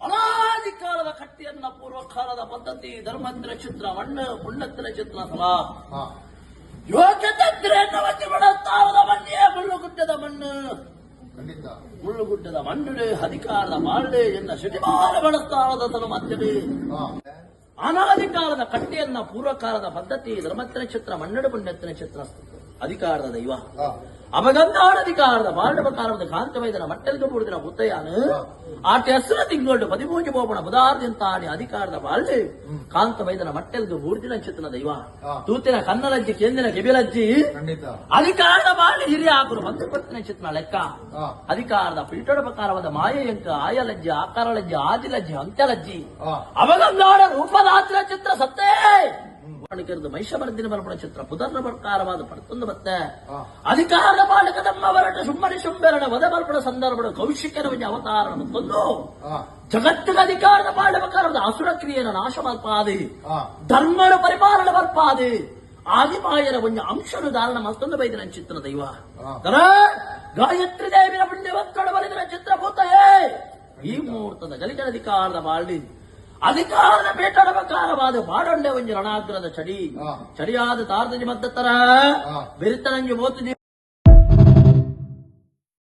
ಅನಾಧಿಕಾರದ ಕಟ್ಟಿಯನ್ನ ಪೂರ್ವಕಾಲದ ಪದ್ಧತಿ ಧರ್ಮಂತ್ರ ಚಿತ್ರ ಮಣ್ಣು ಪುಣ್ಯತ್ರ ಚಿತ್ರ ಸಲಾ ಯೋಗ್ಯತೆಯನ್ನು ಒತ್ತಿ ಬಿಡುತ್ತಾರದ ಮಣ್ಣೆ ಮುಳ್ಳುಗುಡ್ಡದ ಮಣ್ಣು ಮುಳ್ಳುಗುಡ್ಡದ ಮಣ್ಣುಡೆ ಅಧಿಕಾರದ ಮಾಳ್ಳೆ ಎನ್ನ ಶಟಿಮಾರ ಬಡಸ್ತಾರದ ತನು ಮಧ್ಯೆ ಅನಾಧಿಕಾರದ ಕಟ್ಟೆಯನ್ನ ಪೂರ್ವಕಾಲದ ಪದ್ಧತಿ ಧರ್ಮತ್ರ ಚಿತ್ರ ಮಣ್ಣಡು ಪುಣ್ಯತ್ರ ಚಿತ್ರ ಅಧಿಕಾರದ ದೈವ ಅವಗಂಧಾಧಿಕಾರದ ಬಾಂಡವಕಾರದ ಕಾಂತವೈದನ ಮಟ್ಟೆಲ್ಗೆ ಮೂಡಿದ ಮುತ್ತಯ್ಯನು ಆಟ ಹೆಸರು ತಿಂಗಳು 13 ಬೋಪಣ ಬುಧಾರ್ದಿಂತಾನೆ ಅಧಿಕಾರದ ಬಾಳ್ಳೆ ಕಾಂತವೈದನ ಮಟ್ಟೆಲ್ಗೆ ಮೂಡಿದ ಚಿತ್ರನ ದೈವ ತೂತಿನ ಕನ್ನಲಜ್ಜಿ ಕೇಂದಿನ ಕೆಬಿಲಜ್ಜಿ ಅಧಿಕಾರದ ಬಾಳ್ಳೆ ಹಿರಿಯ ಹಾಕರು ಬಂಧುಪತ್ತಿನ ಚಿತ್ರನ ಲೆಕ್ಕ ಅಧಿಕಾರದ ಪಿಲ್ಟೋಡ ಪ್ರಕಾರವಾದ ಮಾಯಂಕ ಆಯಲಜ್ಜಿ ಆಕಾರಲಜ್ಜಿ ಆದಿಲಜ್ಜಿ ಅಂತ್ಯಲಜ್ಜಿ ಅವಗಂಧಾಡ ರೂಪದಾತ್ರ ಚಿತ್ರ ಸತ್ತೇ ಮಹಿಷಮರ್ದಿನ ಬರಪಡ ಚಿತ್ರ ಪುದರ್ನ ಪ್ರಕಾರವಾದ ಪಡ್ತೊಂದು ಮತ್ತೆ ಅಧಿಕಾರದ ಬಾಲಕ ನಮ್ಮ ವರಟ ಸುಮ್ಮನೆ ಶುಂಬೆರಣ ವದ ಬಲ್ಪಡ ಸಂದರ್ಭದ ಕೌಶಿಕನ ಅವತಾರ ಮತ್ತೊಂದು ಜಗತ್ತಿನ ಅಧಿಕಾರದ ಬಾಳ ಪ್ರಕಾರದ ಅಸುರ ಕ್ರಿಯೆನ ನಾಶ ಮಲ್ಪಾದೆ ಧರ್ಮದ ಪರಿಪಾಲನೆ ಮಲ್ಪಾದೆ ಆದಿಮಾಯನ ಒಂದು ಅಂಶನು ಧಾರಣ ಮತ್ತೊಂದು ಬೈದಿನ ಚಿತ್ರ ದೈವ ಗಾಯತ್ರಿ ದೇವಿನ ಪುಣ್ಯವತ್ಕಡ ಬರೆದಿನ ಚಿತ್ರ ಭೂತಯೇ ಈ ಮುಹೂರ್ತದ ಗಲಿಗಳ ಅಧಿಕಾರದ ಬಾಳ್ಡಿ ಅಧಿಕಾರದ ಬೇಟದ ಪ್ರಕಾರವಾದ ಬಾಡೊಂಡೆ ಒಂದು ರಣಾಗ್ರದ ಚಡಿಯಾದ ತಾರ್ದಜಿ ಮದ್ದತ್ತರ ಬೆರಿತನಂಜಿ ಮೋತು